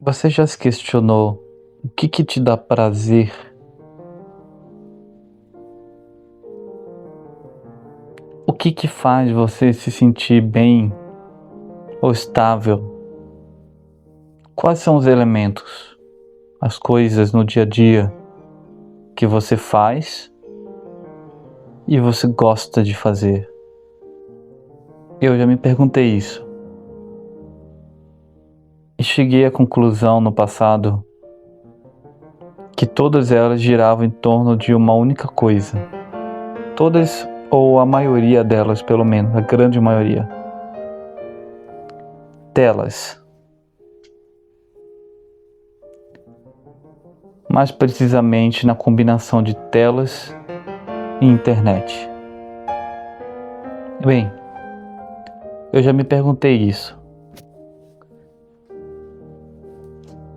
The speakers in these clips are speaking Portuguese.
Você já se questionou o que te dá prazer? O que faz você se sentir bem ou estável? Quais são os elementos, as coisas no dia a dia que você faz e você gosta de fazer? Eu já me perguntei isso e cheguei à conclusão no passado que todas elas giravam em torno de uma única coisa. Todas, ou a maioria delas, pelo menos, a grande maioria. Telas. Mais precisamente na combinação de telas e internet. Bem, eu já me perguntei isso.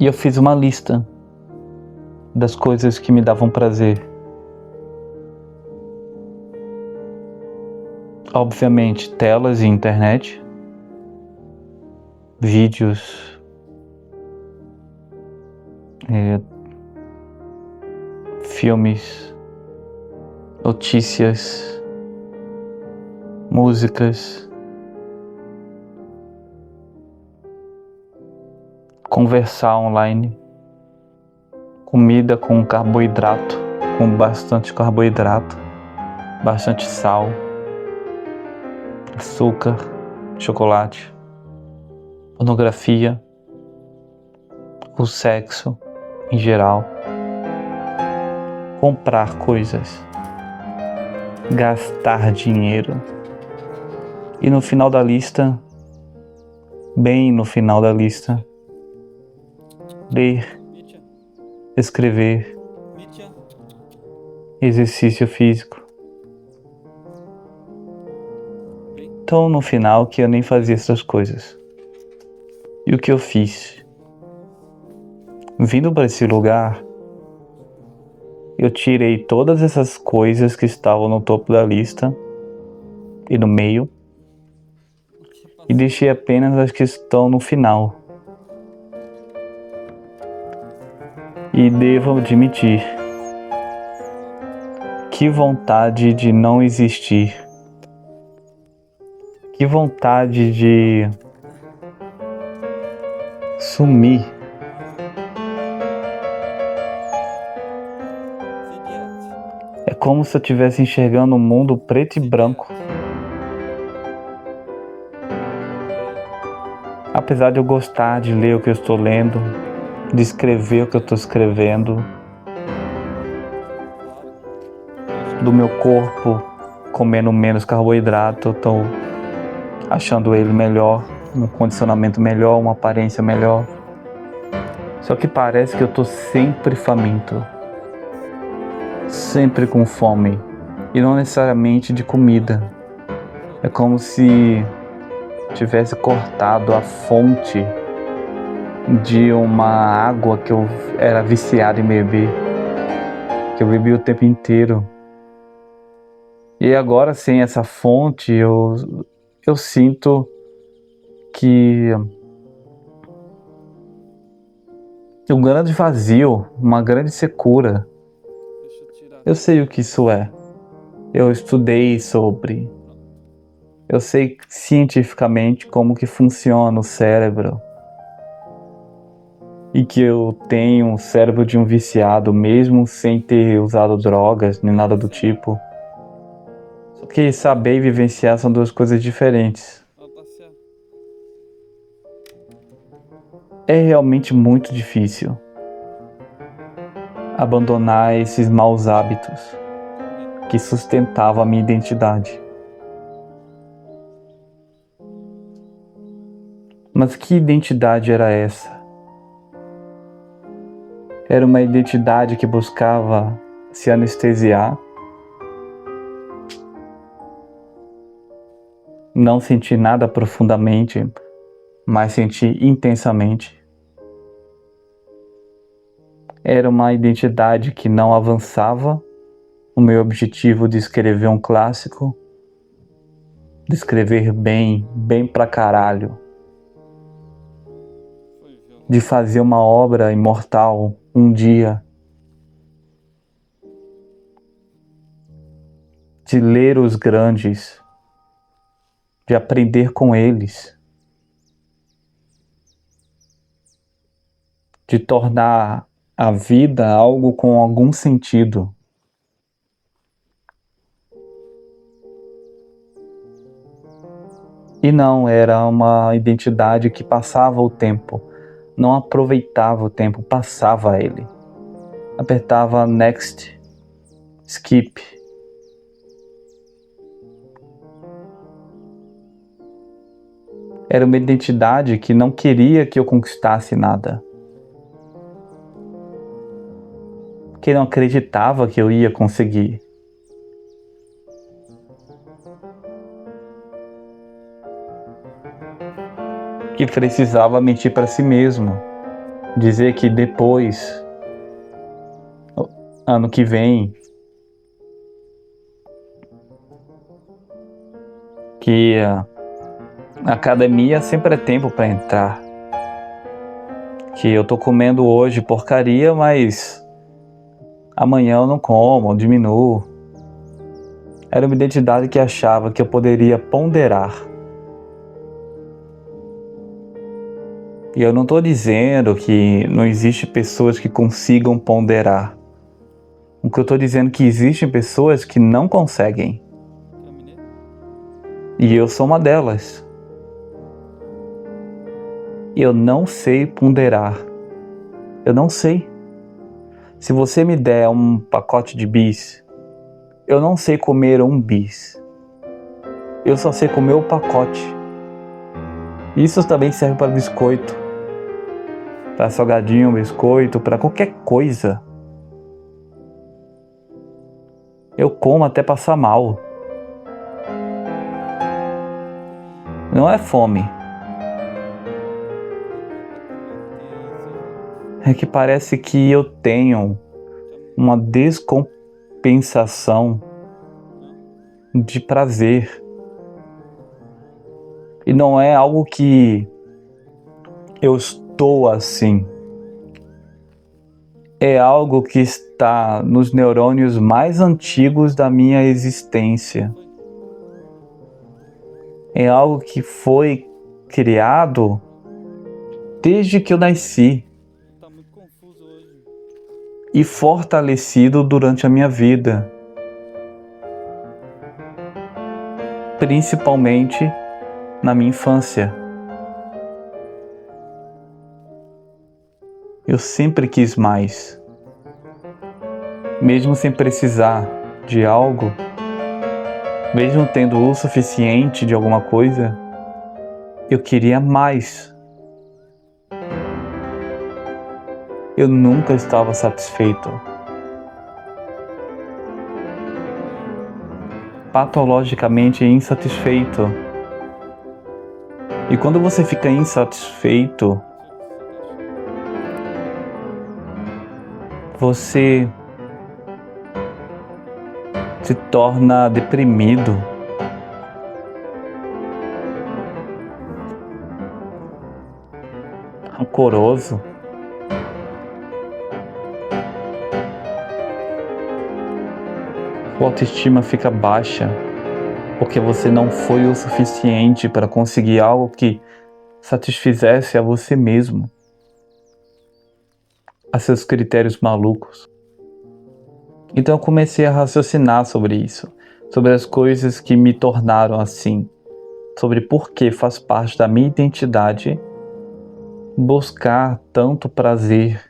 E eu fiz uma lista das coisas que me davam prazer. Obviamente, telas e internet, vídeos, filmes, notícias, músicas, conversar online, comida com carboidrato, com bastante carboidrato, bastante sal, açúcar, chocolate, pornografia, o sexo em geral, comprar coisas, gastar dinheiro e no final da lista, bem no final da lista, ler, escrever, exercício físico. Então no final que eu nem fazia essas coisas. E o que eu fiz? Vindo para esse lugar, eu tirei todas essas coisas que estavam no topo da lista e no meio e deixei apenas as que estão no final. E devo admitir, que vontade de não existir, que vontade de sumir. É como se eu estivesse enxergando um mundo preto e branco. Apesar de eu gostar de ler o que eu estou lendo, de escrever o que eu estou escrevendo, do meu corpo comendo menos carboidrato, eu estou achando ele melhor, um condicionamento melhor, uma aparência melhor. Só que parece que eu estou sempre faminto, sempre com fome, e não necessariamente de comida. É como se tivesse cortado a fonte de uma água que eu era viciado em beber, que eu bebi o tempo inteiro. E agora sem essa fonte eu sinto que um grande vazio, uma grande secura. Eu sei o que isso é. Eu estudei sobre. Eu sei cientificamente como que funciona o cérebro. E que eu tenho o cérebro de um viciado, mesmo sem ter usado drogas, nem nada do tipo. Só que saber e vivenciar são duas coisas diferentes. É realmente muito difícil abandonar esses maus hábitos que sustentavam a minha identidade. Mas que identidade era essa? Era uma identidade que buscava se anestesiar, não sentir nada profundamente, mas sentir intensamente. Era uma identidade que não avançava o meu objetivo de escrever um clássico, de escrever bem pra caralho. de fazer uma obra imortal um dia, de ler os grandes, de aprender com eles, de tornar a vida algo com algum sentido. E não era uma identidade que passava o tempo, não aproveitava o tempo, passava ele. Apertava next, skip. Era uma identidade que não queria que eu conquistasse nada. Que não acreditava que eu ia conseguir. Que precisava mentir para si mesmo. Dizer que depois, ano que vem, que a academia sempre é tempo para entrar. Que eu tô comendo hoje porcaria, mas amanhã eu não como, eu diminuo. Era uma identidade que achava que eu poderia ponderar. E eu não estou dizendo que não existe pessoas que consigam ponderar. O que eu estou dizendo é que existem pessoas que não conseguem. E eu sou uma delas. Eu não sei ponderar. Eu não sei. Se você me der um pacote de bis, eu não sei comer um bis. Eu só sei comer o pacote. Isso também serve para biscoito. Para salgadinho, biscoito, para qualquer coisa. Eu como até passar mal. Não é fome. É que parece que eu tenho uma descompensação de prazer. E não é algo que eu estou assim. É algo que está nos neurônios mais antigos da minha existência. É algo que foi criado desde que eu nasci e fortalecido durante a minha vida, principalmente na minha infância. Eu sempre quis mais, mesmo sem precisar de algo, mesmo tendo o suficiente de alguma coisa, eu queria mais. Eu nunca estava satisfeito. Patologicamente insatisfeito. E quando você fica insatisfeito, você se torna deprimido. Rancoroso. Sua autoestima fica baixa porque você não foi o suficiente para conseguir algo que satisfizesse a você mesmo, a seus critérios malucos. Então eu comecei a raciocinar sobre isso, sobre as coisas que me tornaram assim, sobre por que faz parte da minha identidade buscar tanto prazer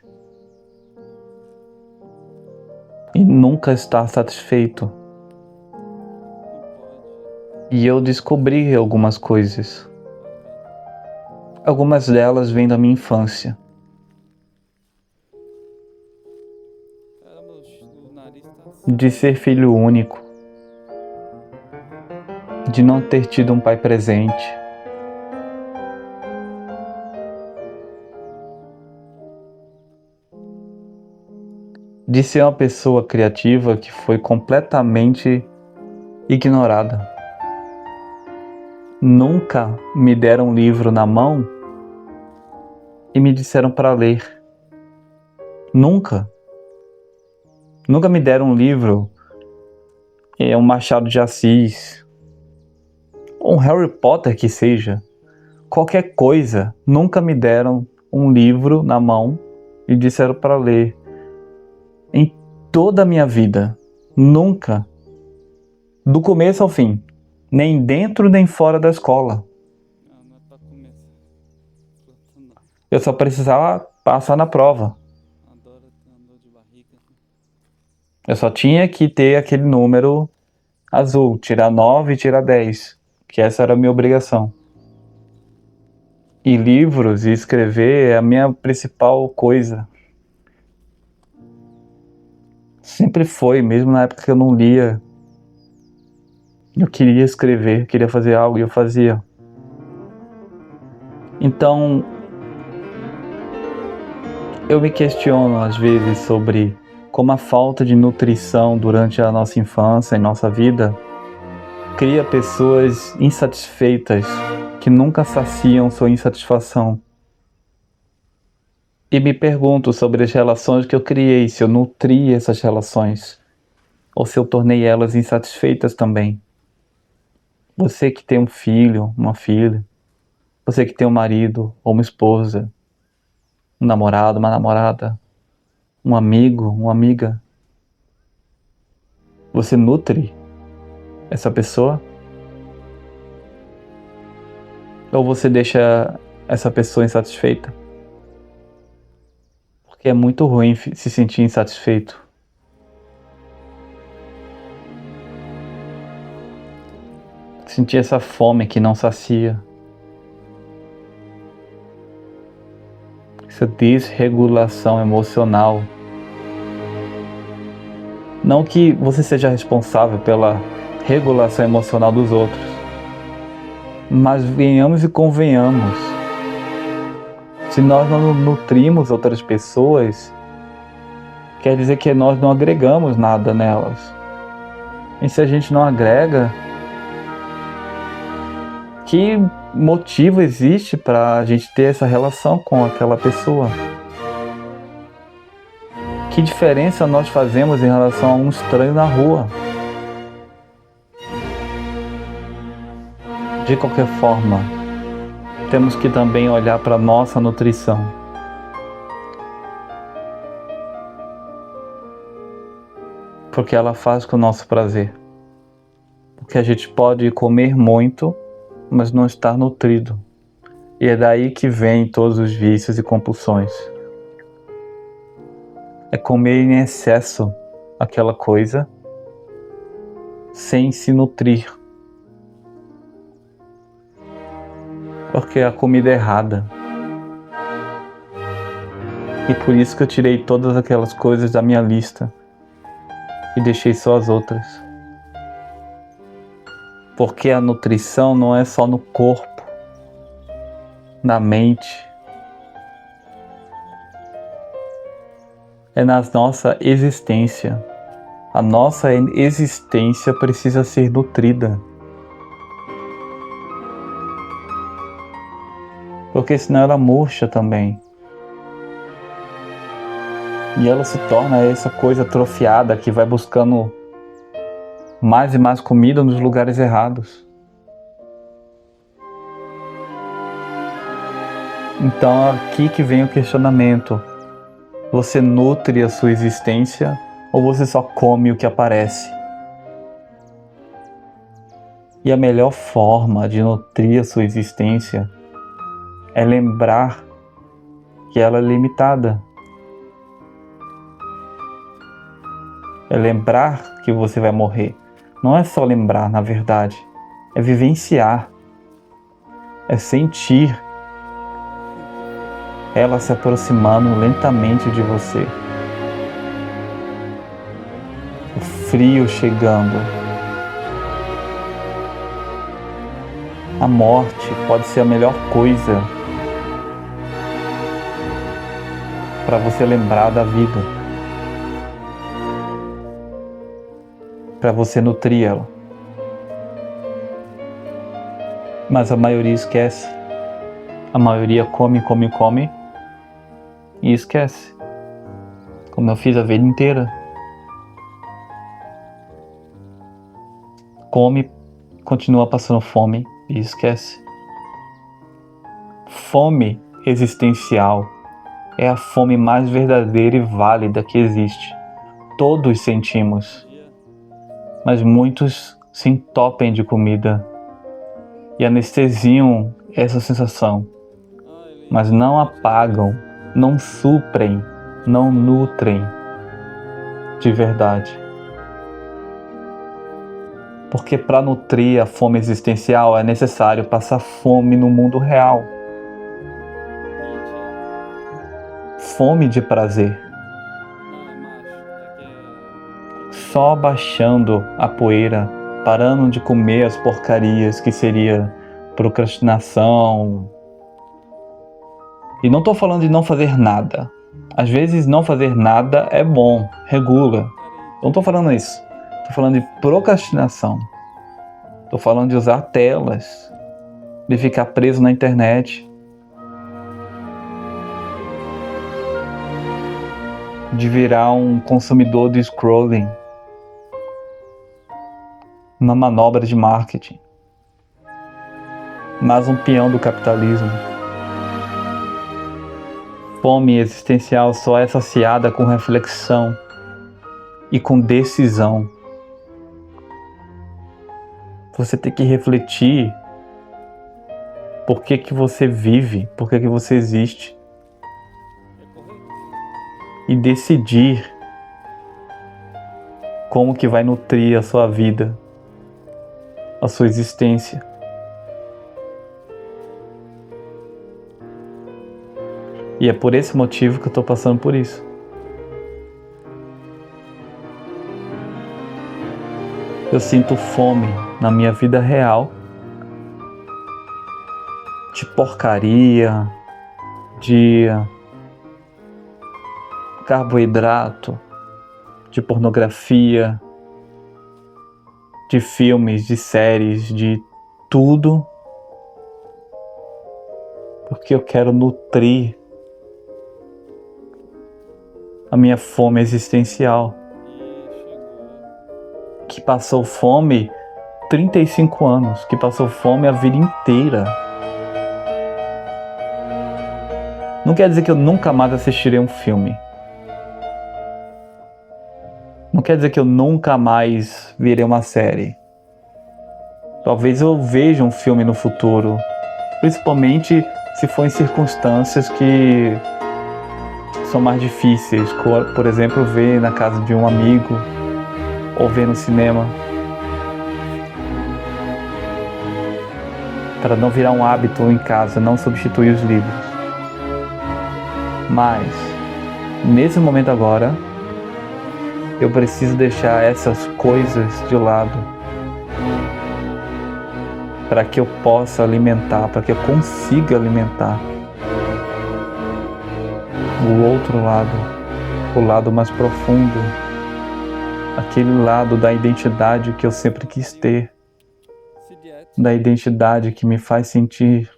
e nunca estar satisfeito. E eu descobri algumas coisas. Algumas delas vêm da minha infância. De ser filho único. De não ter tido um pai presente. De ser uma pessoa criativa que foi completamente ignorada. Nunca me deram um livro na mão e me disseram para ler. Nunca me deram um livro, um Machado de Assis, um Harry Potter que seja, qualquer coisa. Nunca me deram um livro na mão e disseram para ler. Em toda a minha vida, nunca, do começo ao fim, nem dentro nem fora da escola. Eu só precisava passar na prova. Eu só tinha que ter aquele número azul, tirar 9 e tirar 10, que essa era a minha obrigação. E livros e escrever é a minha principal coisa. Sempre foi, mesmo na época que eu não lia. Eu queria escrever, queria fazer algo e eu fazia. Então, eu me questiono às vezes sobre como a falta de nutrição durante a nossa infância e nossa vida cria pessoas insatisfeitas que nunca saciam sua insatisfação. E me pergunto sobre as relações que eu criei, se eu nutri essas relações ou se eu tornei elas insatisfeitas também. Você que tem um filho, uma filha, você que tem um marido ou uma esposa, um namorado, uma namorada, um amigo, uma amiga, você nutre essa pessoa? Ou você deixa essa pessoa insatisfeita? Porque é muito ruim se sentir insatisfeito. Sentir essa fome que não sacia. Essa desregulação emocional. Não que você seja responsável pela regulação emocional dos outros, mas venhamos e convenhamos. Se nós não nutrimos outras pessoas, quer dizer que nós não agregamos nada nelas. E se a gente não agrega, que motivo existe para a gente ter essa relação com aquela pessoa? Que diferença nós fazemos em relação a um estranho na rua? De qualquer forma, temos que também olhar para a nossa nutrição. Porque ela faz com o nosso prazer. Porque a gente pode comer muito, mas não estar nutrido. E é daí que vem todos os vícios e compulsões. É comer em excesso aquela coisa sem se nutrir. Porque a comida é errada. E por isso que eu tirei todas aquelas coisas da minha lista e deixei só as outras. Porque a nutrição não é só no corpo, na mente, é na nossa existência. A nossa existência precisa ser nutrida. Porque senão ela murcha também. E ela se torna essa coisa atrofiada que vai buscando mais e mais comida nos lugares errados. Então aqui que vem o questionamento. Você nutre a sua existência ou você só come o que aparece? E a melhor forma de nutrir a sua existência é lembrar que ela é limitada. É lembrar que você vai morrer. Não é só lembrar, na verdade. É vivenciar. É sentir ela se aproximando lentamente de você. O frio chegando. A morte pode ser a melhor coisa para você lembrar da vida, para você nutrir ela. Mas a maioria esquece. A maioria come e esquece, como eu fiz a vida inteira. Come, continua passando fome e esquece. Fome existencial é a fome mais verdadeira e válida que existe. Todos sentimos, mas muitos se entopem de comida e anestesiam essa sensação, mas não apagam, não suprem, não nutrem de verdade. Porque para nutrir a fome existencial é necessário passar fome no mundo real. Fome de prazer. Só baixando a poeira, parando de comer as porcarias que seria procrastinação. E não estou falando de não fazer nada. Às vezes não fazer nada é bom, regula. Não estou falando isso. Estou falando de procrastinação. Estou falando de usar telas, de ficar preso na internet, de virar um consumidor de scrolling, uma manobra de marketing, mais um peão do capitalismo. Fome existencial só é saciada com reflexão e com decisão. Você tem que refletir por que você vive, por que você existe. E decidir como que vai nutrir a sua vida, a sua existência. E é por esse motivo que eu estou passando por isso. Eu sinto fome na minha vida real de porcaria, de carboidrato, de pornografia, de filmes, de séries, de tudo, porque eu quero nutrir a minha fome existencial, que passou fome 35 anos, que passou fome a vida inteira. Não quer dizer que eu nunca mais assistirei um filme. Não quer dizer que eu nunca mais verei uma série. Talvez eu veja um filme no futuro, principalmente se for em circunstâncias que são mais difíceis, por exemplo, ver na casa de um amigo ou ver no cinema, para não virar um hábito em casa, não substituir os livros. Mas, nesse momento agora, eu preciso deixar essas coisas de lado para que eu possa alimentar, para que eu consiga alimentar o outro lado, o lado mais profundo, aquele lado da identidade que eu sempre quis ter, da identidade que me faz sentir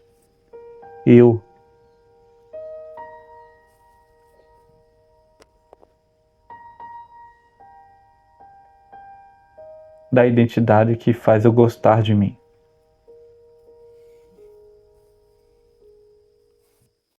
eu. Da identidade que faz eu gostar de mim.